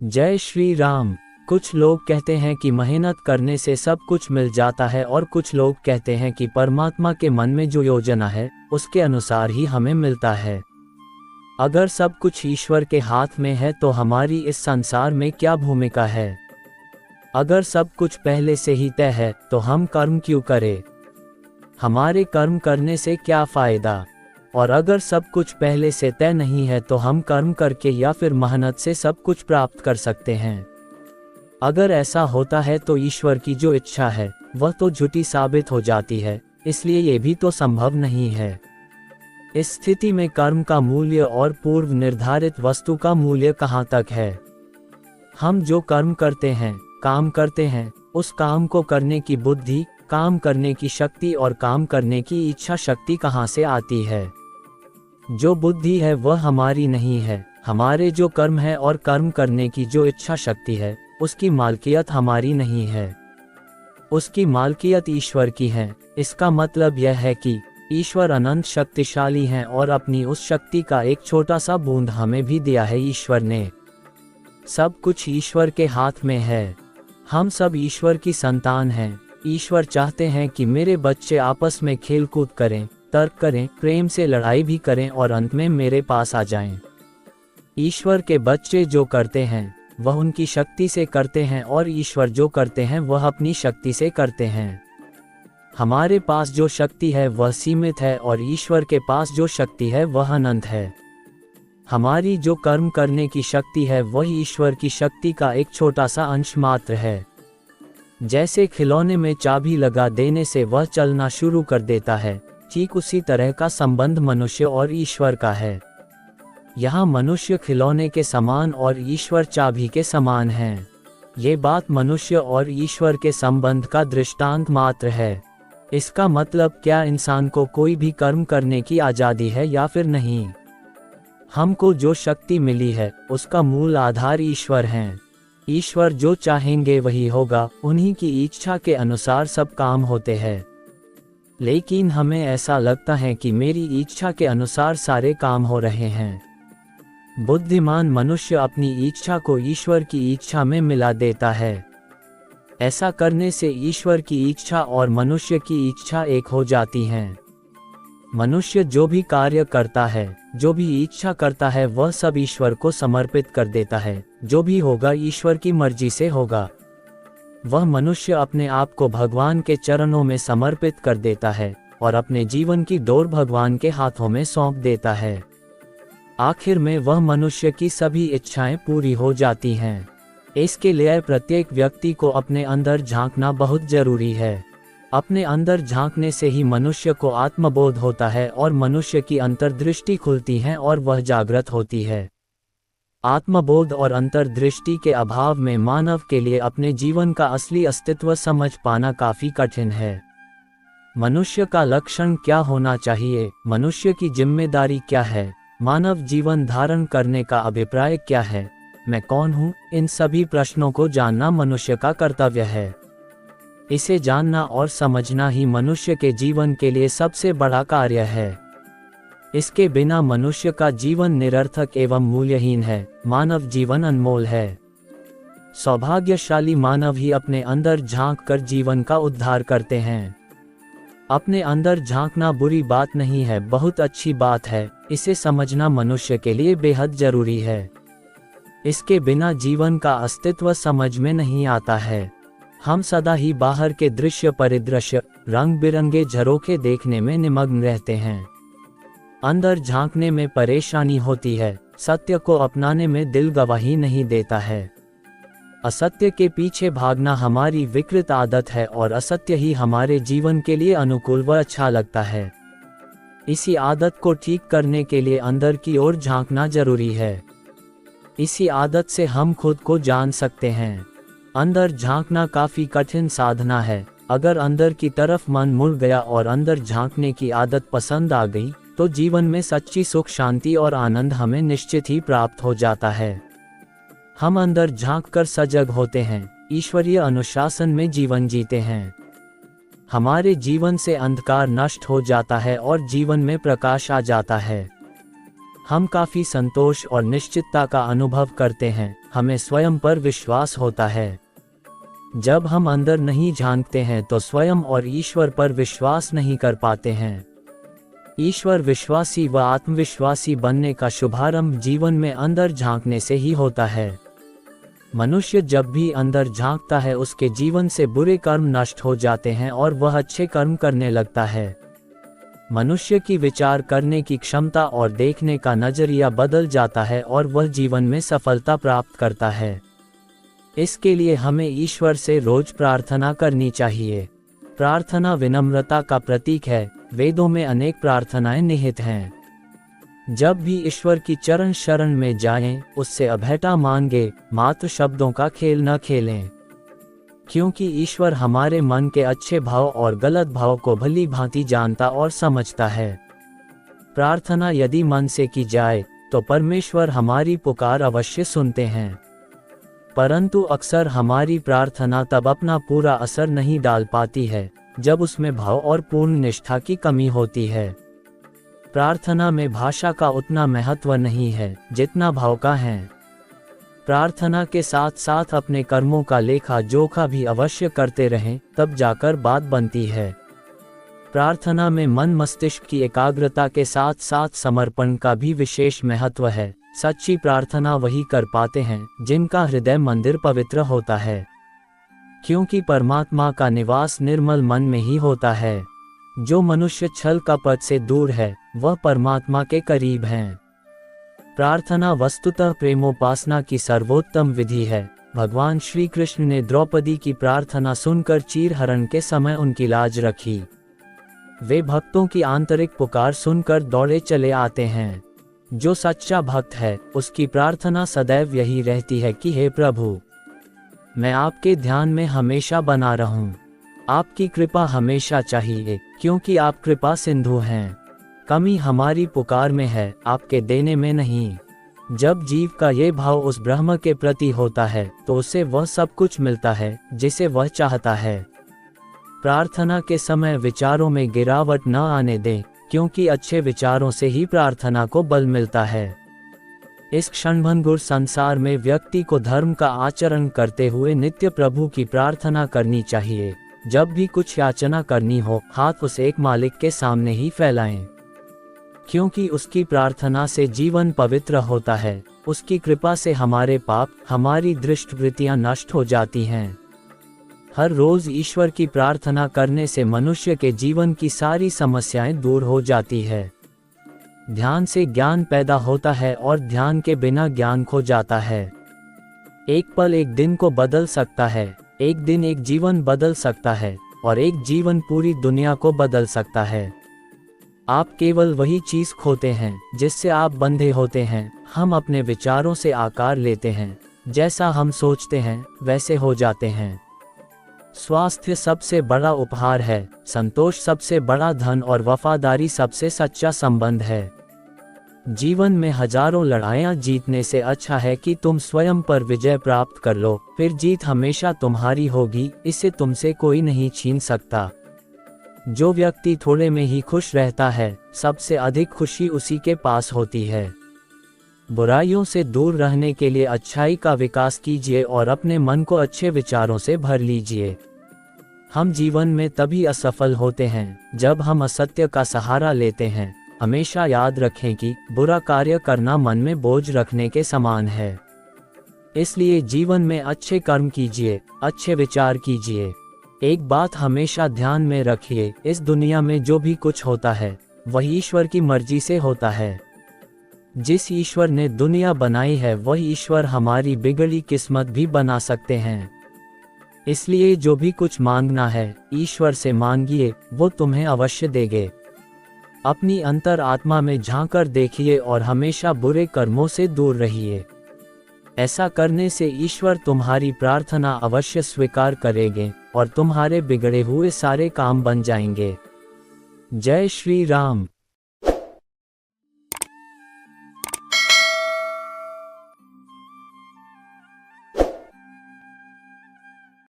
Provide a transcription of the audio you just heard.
जय श्री राम। कुछ लोग कहते हैं कि मेहनत करने से सब कुछ मिल जाता है और कुछ लोग कहते हैं कि परमात्मा के मन में जो योजना है उसके अनुसार ही हमें मिलता है। अगर सब कुछ ईश्वर के हाथ में है तो हमारी इस संसार में क्या भूमिका है? अगर सब कुछ पहले से ही तय है तो हम कर्म क्यों करें? हमारे कर्म करने से क्या फ़ायदा? और अगर सब कुछ पहले से तय नहीं है तो हम कर्म करके या फिर मेहनत से सब कुछ प्राप्त कर सकते हैं। अगर ऐसा होता है तो ईश्वर की जो इच्छा है वह तो झूठी साबित हो जाती है, इसलिए ये भी तो संभव नहीं है। इस स्थिति में कर्म का मूल्य और पूर्व निर्धारित वस्तु का मूल्य कहाँ तक है? हम जो कर्म करते हैं, काम करते हैं, उस काम को करने की बुद्धि, काम करने की शक्ति और काम करने की इच्छा शक्ति कहाँ से आती है? जो बुद्धि है वह हमारी नहीं है। हमारे जो कर्म है और कर्म करने की जो इच्छा शक्ति है उसकी मालकियत हमारी नहीं है, उसकी मालकियत ईश्वर की है। इसका मतलब यह है कि ईश्वर अनंत शक्तिशाली हैं और अपनी उस शक्ति का एक छोटा सा बूंद हमें भी दिया है ईश्वर ने। सब कुछ ईश्वर के हाथ में है। हम सब ईश्वर की संतान हैं। ईश्वर चाहते हैं कि मेरे बच्चे आपस में खेल कूद करें, तर्क करें, प्रेम से लड़ाई भी करें और अंत में मेरे पास आ जाएं। ईश्वर के बच्चे जो करते हैं वह उनकी शक्ति से करते हैं और ईश्वर जो करते हैं वह अपनी शक्ति से करते हैं। हमारे पास जो शक्ति है वह सीमित है और ईश्वर के पास जो शक्ति है वह अनंत है। हमारी जो कर्म करने की शक्ति है वह ईश्वर की शक्ति का एक छोटा सा अंश मात्र है। जैसे खिलौने में चाबी लगा देने से वह चलना शुरू कर देता है, ठीक उसी तरह का संबंध मनुष्य और ईश्वर का है। यहाँ मनुष्य खिलौने के समान और ईश्वर चाबी के समान हैं। ये बात मनुष्य और ईश्वर के संबंध का दृष्टांत मात्र है। इसका मतलब क्या इंसान को कोई भी कर्म करने की आज़ादी है या फिर नहीं? हमको जो शक्ति मिली है उसका मूल आधार ईश्वर हैं। ईश्वर जो चाहेंगे वही होगा, उन्हीं की इच्छा के अनुसार सब काम होते हैं। लेकिन हमें ऐसा लगता है कि मेरी इच्छा के अनुसार सारे काम हो रहे हैं। बुद्धिमान मनुष्य अपनी इच्छा को ईश्वर की इच्छा में मिला देता है। ऐसा करने से ईश्वर की इच्छा और मनुष्य की इच्छा एक हो जाती हैं। मनुष्य जो भी कार्य करता है, जो भी इच्छा करता है वह सब ईश्वर को समर्पित कर देता है। जो भी होगा ईश्वर की मर्जी से होगा। वह मनुष्य अपने आप को भगवान के चरणों में समर्पित कर देता है और अपने जीवन की डोर भगवान के हाथों में सौंप देता है। आखिर में वह मनुष्य की सभी इच्छाएं पूरी हो जाती हैं। इसके लिए प्रत्येक व्यक्ति को अपने अंदर झांकना बहुत जरूरी है। अपने अंदर झांकने से ही मनुष्य को आत्मबोध होता है और मनुष्य की अंतर्दृष्टि खुलती है और वह जागृत होती है। आत्मबोध और अंतर्दृष्टि के अभाव में मानव के लिए अपने जीवन का असली अस्तित्व समझ पाना काफी कठिन है। मनुष्य का लक्षण क्या होना चाहिए? मनुष्य की जिम्मेदारी क्या है? मानव जीवन धारण करने का अभिप्राय क्या है? मैं कौन हूँ? इन सभी प्रश्नों को जानना मनुष्य का कर्तव्य है। इसे जानना और समझना ही मनुष्य के जीवन के लिए सबसे बड़ा कार्य है। इसके बिना मनुष्य का जीवन निरर्थक एवं मूल्यहीन है। मानव जीवन अनमोल है। सौभाग्यशाली मानव ही अपने अंदर झांक कर जीवन का उद्धार करते हैं। अपने अंदर झांकना बुरी बात नहीं है, बहुत अच्छी बात है। इसे समझना मनुष्य के लिए बेहद जरूरी है। इसके बिना जीवन का अस्तित्व समझ में नहीं आता है। हम सदा ही बाहर के दृश्य परिदृश्य, रंग बिरंगे झरोखे देखने में निमग्न रहते हैं। अंदर झांकने में परेशानी होती है। सत्य को अपनाने में दिल गवाही नहीं देता है। असत्य के पीछे भागना हमारी विकृत आदत है और असत्य ही हमारे जीवन के लिए अनुकूल व अच्छा लगता है। इसी आदत को ठीक करने के लिए अंदर की ओर झांकना जरूरी है। इसी आदत से हम खुद को जान सकते हैं। अंदर झांकना काफी कठिन साधना है। अगर अंदर की तरफ मन मुड़ गया और अंदर झांकने की आदत पसंद आ गई तो जीवन में सच्ची सुख, शांति और आनंद हमें निश्चित ही प्राप्त हो जाता है। हम अंदर झांककर सजग होते हैं, ईश्वरीय अनुशासन में जीवन जीते हैं। हमारे जीवन से अंधकार नष्ट हो जाता है और जीवन में प्रकाश आ जाता है। हम काफी संतोष और निश्चितता का अनुभव करते हैं। हमें स्वयं पर विश्वास होता है। जब हम अंदर नहीं झांकते हैं तो स्वयं और ईश्वर पर विश्वास नहीं कर पाते हैं। ईश्वर विश्वासी व आत्मविश्वासी बनने का शुभारंभ जीवन में अंदर झांकने से ही होता है। मनुष्य जब भी अंदर झांकता है उसके जीवन से बुरे कर्म नष्ट हो जाते हैं और वह अच्छे कर्म करने लगता है। मनुष्य की विचार करने की क्षमता और देखने का नजरिया बदल जाता है और वह जीवन में सफलता प्राप्त करता है। इसके लिए हमें ईश्वर से रोज प्रार्थना करनी चाहिए। प्रार्थना विनम्रता का प्रतीक है। वेदों में अनेक प्रार्थनाएं निहित हैं। जब भी ईश्वर की चरण शरण में जाएं, उससे अभयता मांगे, मात्र शब्दों का खेल न खेलें, क्योंकि ईश्वर हमारे मन के अच्छे भाव और गलत भाव को भली भांति जानता और समझता है। प्रार्थना यदि मन से की जाए तो परमेश्वर हमारी पुकार अवश्य सुनते हैं, परंतु अक्सर हमारी प्रार्थना तब अपना पूरा असर नहीं डाल पाती है जब उसमें भाव और पूर्ण निष्ठा की कमी होती है। प्रार्थना में भाषा का उतना महत्व नहीं है जितना भाव का है। प्रार्थना के साथ साथ अपने कर्मों का लेखा जोखा भी अवश्य करते रहें, तब जाकर बात बनती है। प्रार्थना में मन मस्तिष्क की एकाग्रता के साथ साथ समर्पण का भी विशेष महत्व है। सच्ची प्रार्थना वही कर पाते हैं जिनका हृदय मंदिर पवित्र होता है, क्योंकि परमात्मा का निवास निर्मल मन में ही होता है। जो मनुष्य छल कपट से दूर है वह परमात्मा के करीब हैं। प्रार्थना वस्तुतः प्रेमोपासना की सर्वोत्तम विधि है। भगवान श्री कृष्ण ने द्रौपदी की प्रार्थना सुनकर चीरहरण के समय उनकी लाज रखी। वे भक्तों की आंतरिक पुकार सुनकर दौड़े चले आते हैं। जो सच्चा भक्त है उसकी प्रार्थना सदैव यही रहती है कि हे प्रभु, मैं आपके ध्यान में हमेशा बना रहूं। आपकी कृपा हमेशा चाहिए, क्योंकि आप कृपा सिंधु हैं। कमी हमारी पुकार में है, आपके देने में नहीं। जब जीव का ये भाव उस ब्रह्म के प्रति होता है तो उसे वह सब कुछ मिलता है जिसे वह चाहता है। प्रार्थना के समय विचारों में गिरावट न आने दें, क्योंकि अच्छे विचारों से ही प्रार्थना को बल मिलता है। इस क्षणभंगुर संसार में व्यक्ति को धर्म का आचरण करते हुए नित्य प्रभु की प्रार्थना करनी चाहिए। जब भी कुछ याचना करनी हो, हाथ उस एक मालिक के सामने ही फैलाएं, क्योंकि उसकी प्रार्थना से जीवन पवित्र होता है। उसकी कृपा से हमारे पाप, हमारी दृष्ट वृत्तियां नष्ट हो जाती हैं। हर रोज ईश्वर की प्रार्थना करने से मनुष्य के जीवन की सारी समस्याएं दूर हो जाती है। ध्यान से ज्ञान पैदा होता है और ध्यान के बिना ज्ञान खो जाता है। एक पल एक दिन को बदल सकता है, एक दिन एक जीवन बदल सकता है, और एक जीवन पूरी दुनिया को बदल सकता है। आप केवल वही चीज खोते हैं जिससे आप बंधे होते हैं। हम अपने विचारों से आकार लेते हैं, जैसा हम सोचते हैं वैसे हो जाते हैं। स्वास्थ्य सबसे बड़ा उपहार है, संतोष सबसे बड़ा धन और वफादारी सबसे सच्चा संबंध है। जीवन में हजारों लड़ाइयां जीतने से अच्छा है कि तुम स्वयं पर विजय प्राप्त कर लो, फिर जीत हमेशा तुम्हारी होगी, इसे तुमसे कोई नहीं छीन सकता। जो व्यक्ति थोड़े में ही खुश रहता है, सबसे अधिक खुशी उसी के पास होती है। बुराइयों से दूर रहने के लिए अच्छाई का विकास कीजिए और अपने मन को अच्छे विचारों से भर लीजिए। हम जीवन में तभी असफल होते हैं जब हम असत्य का सहारा लेते हैं। हमेशा याद रखें कि बुरा कार्य करना मन में बोझ रखने के समान है। इसलिए जीवन में अच्छे कर्म कीजिए, अच्छे विचार कीजिए। एक बात हमेशा ध्यान में रखिए, इस दुनिया में जो भी कुछ होता है वह ईश्वर की मर्जी से होता है। जिस ईश्वर ने दुनिया बनाई है वही ईश्वर हमारी बिगड़ी किस्मत भी बना सकते हैं। इसलिए जो भी कुछ मांगना है ईश्वर से मांगिए, वो तुम्हें अवश्य देंगे। अपनी अंतर आत्मा में झांककर देखिए और हमेशा बुरे कर्मों से दूर रहिए। ऐसा करने से ईश्वर तुम्हारी प्रार्थना अवश्य स्वीकार करेंगे और तुम्हारे बिगड़े हुए सारे काम बन जाएंगे। जय श्री राम।